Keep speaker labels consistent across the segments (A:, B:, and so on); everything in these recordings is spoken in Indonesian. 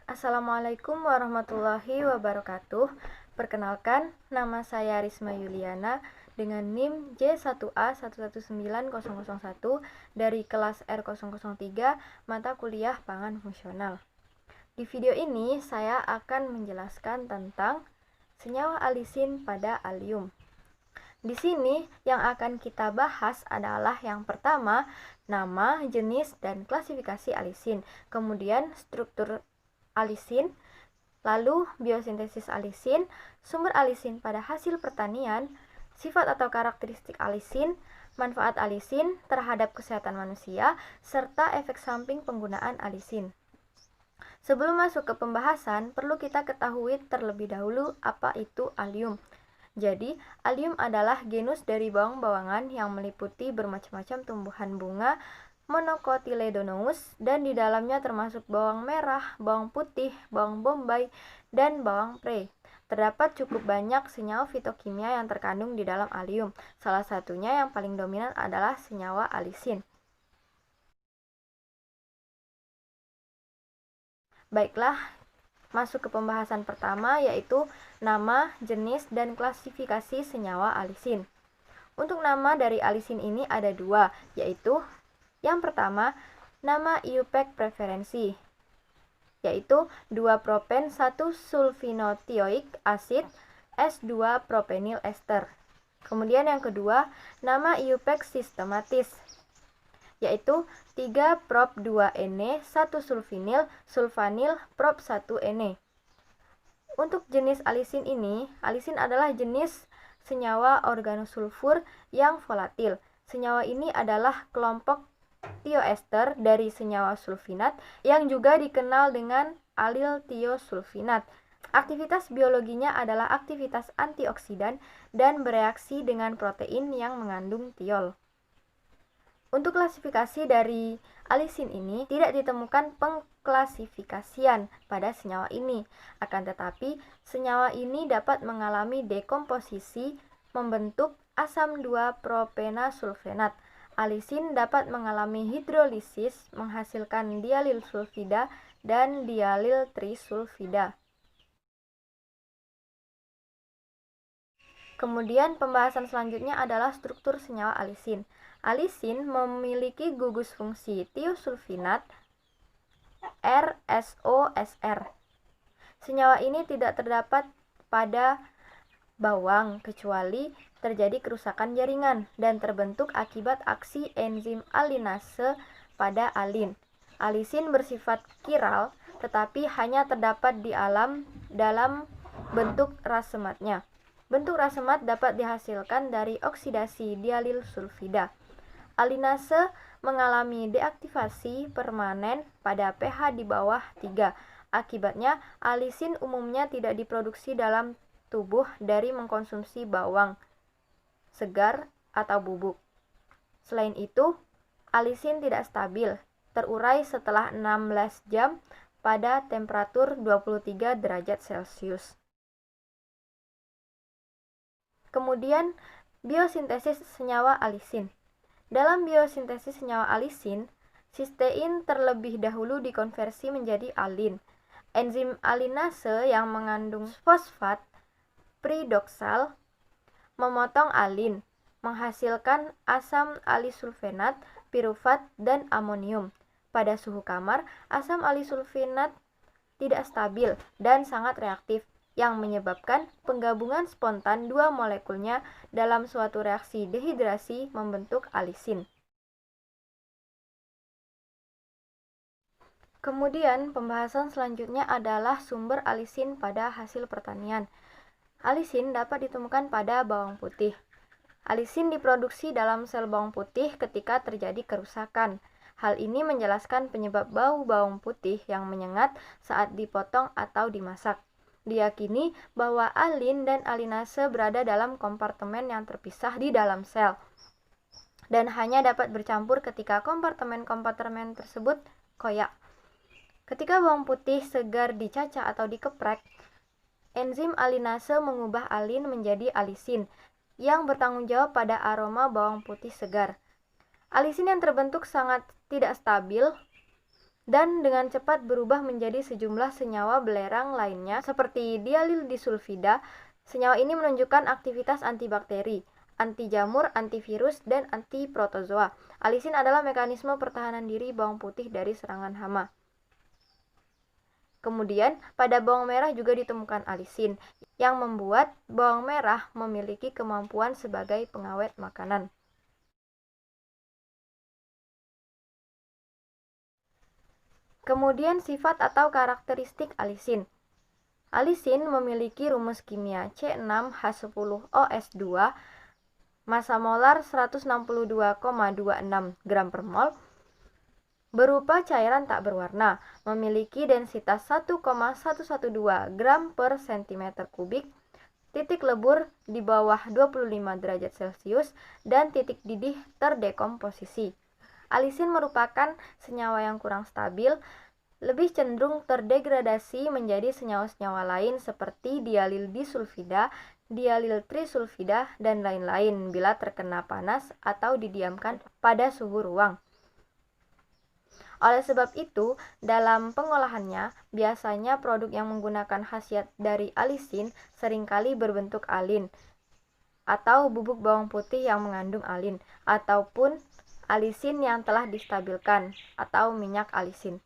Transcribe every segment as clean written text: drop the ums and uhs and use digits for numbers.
A: Assalamualaikum warahmatullahi wabarakatuh. Perkenalkan, nama saya Risma Yuliana dengan NIM J1A119001 dari kelas R003 mata kuliah pangan fungsional. Di video ini saya akan menjelaskan tentang senyawa alisin pada alium. Di sini yang akan kita bahas adalah yang pertama, nama, jenis, dan klasifikasi alisin. Kemudian struktur alisin, lalu biosintesis alisin, sumber alisin pada hasil pertanian, sifat atau karakteristik alisin, manfaat alisin terhadap kesehatan manusia, serta efek samping penggunaan alisin. Sebelum masuk ke pembahasan, perlu kita ketahui terlebih dahulu apa itu alium. Jadi, alium adalah genus dari bawang-bawangan yang meliputi bermacam-macam tumbuhan bunga Monocotyledonous, dan di dalamnya termasuk bawang merah, bawang putih, bawang bombay, dan bawang prei. Terdapat cukup banyak senyawa fitokimia yang terkandung di dalam alium. Salah satunya yang paling dominan adalah senyawa alisin. Baiklah, masuk ke pembahasan pertama, yaitu nama, jenis, dan klasifikasi senyawa alisin. Untuk nama dari alisin ini ada dua, yaitu yang pertama, nama IUPAC preferensi, yaitu 2-propen-1-sulfinotioic acid S2-propenyl ester. Kemudian yang kedua, nama IUPAC sistematis, yaitu 3-prop-2-ene-1-sulfinil sulfanil prop-1-ene. Untuk jenis alisin ini, alisin adalah jenis senyawa organosulfur yang volatil. Senyawa ini adalah kelompok tioester dari senyawa sulfinat yang juga dikenal dengan alil tiosulfinat. Aktivitas biologinya adalah aktivitas antioksidan dan bereaksi dengan protein yang mengandung tiol. Untuk klasifikasi dari alisin ini tidak ditemukan pengklasifikasian pada senyawa ini. Akan tetapi, senyawa ini dapat mengalami dekomposisi membentuk asam 2-propenasulfonat. Alisin dapat mengalami hidrolisis menghasilkan dialil sulfida dan dialil trisulfida. Kemudian pembahasan selanjutnya adalah struktur senyawa alisin. Alisin memiliki gugus fungsi tiosulfinat RSOSR. Senyawa ini tidak terdapat pada bawang kecuali terjadi kerusakan jaringan dan terbentuk akibat aksi enzim alinase pada alin. Alisin bersifat kiral tetapi hanya terdapat di dalam bentuk rasematnya. Bentuk rasemat dapat dihasilkan dari oksidasi dialil sulfida. Alinase mengalami deaktivasi permanen pada pH di bawah 3. Akibatnya, alisin umumnya tidak diproduksi dalam tubuh dari mengkonsumsi bawang segar atau bubuk. Selain itu, alisin tidak stabil, terurai setelah 16 jam pada temperatur 23 derajat Celcius. Kemudian, biosintesis senyawa alisin. Dalam biosintesis senyawa alisin, sistein terlebih dahulu dikonversi menjadi alin. Enzim alinase yang mengandung fosfat pridoksal memotong alin, menghasilkan asam alisulfonat, pirufat, dan amonium. Pada suhu kamar, asam alisulfonat tidak stabil dan sangat reaktif, yang menyebabkan penggabungan spontan dua molekulnya dalam suatu reaksi dehidrasi membentuk alisin. Kemudian, pembahasan selanjutnya adalah sumber alisin pada hasil pertanian. Alisin dapat ditemukan pada bawang putih. Alisin diproduksi dalam sel bawang putih ketika terjadi kerusakan. Hal ini menjelaskan penyebab bau bawang putih yang menyengat saat dipotong atau dimasak. Diyakini bahwa alin dan alinase berada dalam kompartemen yang terpisah di dalam sel dan hanya dapat bercampur ketika kompartemen-kompartemen tersebut koyak. Ketika bawang putih segar dicacah atau dikeprek, enzim alinase mengubah alin menjadi alisin yang bertanggung jawab pada aroma bawang putih segar. Alisin yang terbentuk sangat tidak stabil dan dengan cepat berubah menjadi sejumlah senyawa belerang lainnya seperti dialil disulfida. Senyawa ini menunjukkan aktivitas antibakteri, anti jamur, antivirus, dan anti protozoa. Alisin adalah mekanisme pertahanan diri bawang putih dari serangan hama. Kemudian, pada bawang merah juga ditemukan alisin, yang membuat bawang merah memiliki kemampuan sebagai pengawet makanan. Kemudian, sifat atau karakteristik alisin. Alisin memiliki rumus kimia C6H10OS2, massa molar 162,26 gram per mol, berupa cairan tak berwarna, memiliki densitas 1,112 gram per cm kubik, titik lebur di bawah 25 derajat Celcius, dan titik didih terdekomposisi. Alisin merupakan senyawa yang kurang stabil, lebih cenderung terdegradasi menjadi senyawa-senyawa lain seperti dialil disulfida, dialil trisulfida, dan lain-lain bila terkena panas atau didiamkan pada suhu ruang. Oleh sebab itu, dalam pengolahannya, biasanya produk yang menggunakan khasiat dari alisin seringkali berbentuk alin, atau bubuk bawang putih yang mengandung alin, ataupun alisin yang telah distabilkan, atau minyak alisin.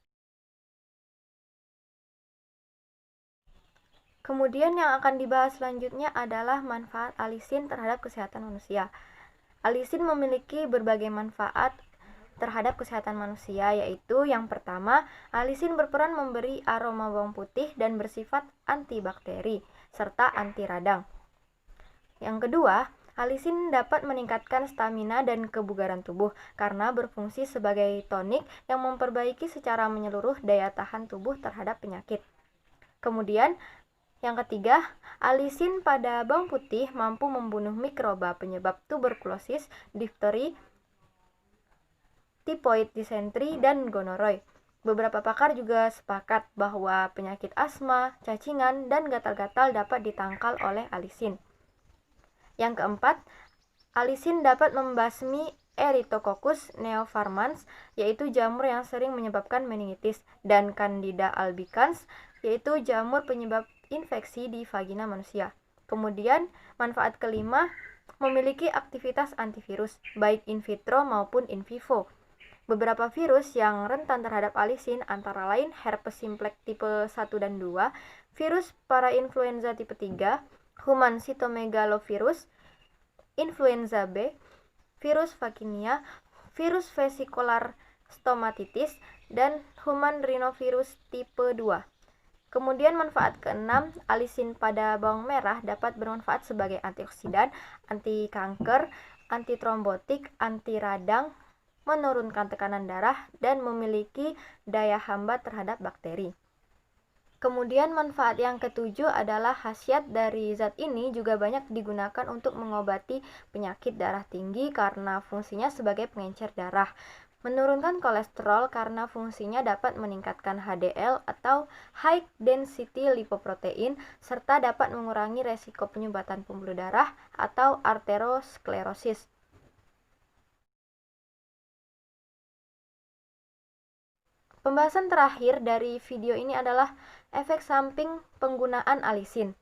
A: Kemudian yang akan dibahas selanjutnya adalah manfaat alisin terhadap kesehatan manusia. Alisin memiliki berbagai manfaat terhadap kesehatan manusia, yaitu yang pertama, alisin berperan memberi aroma bawang putih dan bersifat antibakteri serta anti radang. Yang kedua, alisin dapat meningkatkan stamina dan kebugaran tubuh karena berfungsi sebagai tonik yang memperbaiki secara menyeluruh daya tahan tubuh terhadap penyakit. Kemudian, yang ketiga, alisin pada bawang putih mampu membunuh mikroba penyebab tuberkulosis, difteri, tipoid, disentri, dan gonoroi. Beberapa pakar juga sepakat bahwa penyakit asma, cacingan, dan gatal-gatal dapat ditangkal oleh alisin. Yang keempat, alisin dapat membasmi Erythococcus neoformans, yaitu jamur yang sering menyebabkan meningitis, dan Candida albicans, yaitu jamur penyebab infeksi di vagina manusia. Kemudian, manfaat kelima, memiliki aktivitas antivirus, baik in vitro maupun in vivo. Beberapa virus yang rentan terhadap alisin antara lain herpes simplex tipe 1 dan 2, virus parainfluenza tipe 3, human cytomegalovirus, influenza B, virus vaccinia, virus vesicular stomatitis, dan human rhinovirus tipe 2. Kemudian manfaat keenam, alisin pada bawang merah dapat bermanfaat sebagai antioksidan, anti kanker, anti trombotik, anti radang, menurunkan tekanan darah, dan memiliki daya hambat terhadap bakteri. Kemudian manfaat yang ketujuh adalah khasiat dari zat ini juga banyak digunakan untuk mengobati penyakit darah tinggi karena fungsinya sebagai pengencer darah, menurunkan kolesterol karena fungsinya dapat meningkatkan HDL atau high density lipoprotein, serta dapat mengurangi resiko penyumbatan pembuluh darah atau arteriosklerosis. Pembahasan terakhir dari video ini adalah efek samping penggunaan alisin.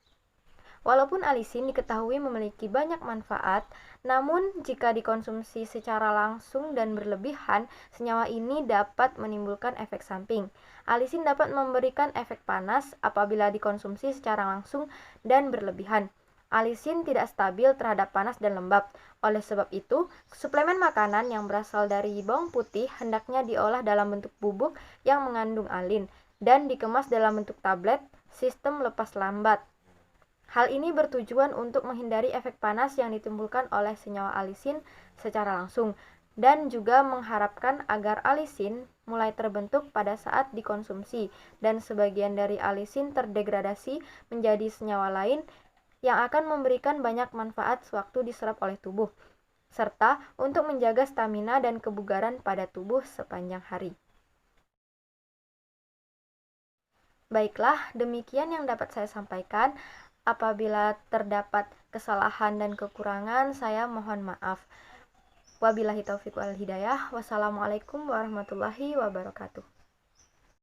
A: Walaupun alisin diketahui memiliki banyak manfaat, namun jika dikonsumsi secara langsung dan berlebihan, senyawa ini dapat menimbulkan efek samping. Alisin dapat memberikan efek panas apabila dikonsumsi secara langsung dan berlebihan. Alisin tidak stabil terhadap panas dan lembab. Oleh sebab itu, suplemen makanan yang berasal dari bawang putih hendaknya diolah dalam bentuk bubuk yang mengandung alin dan dikemas dalam bentuk tablet sistem lepas lambat. Hal ini bertujuan untuk menghindari efek panas yang ditimbulkan oleh senyawa alisin secara langsung dan juga mengharapkan agar alisin mulai terbentuk pada saat dikonsumsi dan sebagian dari alisin terdegradasi menjadi senyawa lain yang akan memberikan banyak manfaat sewaktu diserap oleh tubuh, serta untuk menjaga stamina dan kebugaran pada tubuh sepanjang hari. Baiklah, demikian yang dapat saya sampaikan. Apabila terdapat kesalahan dan kekurangan, saya mohon maaf. Wabillahi taufiq wal hidayah. Wassalamualaikum warahmatullahi wabarakatuh.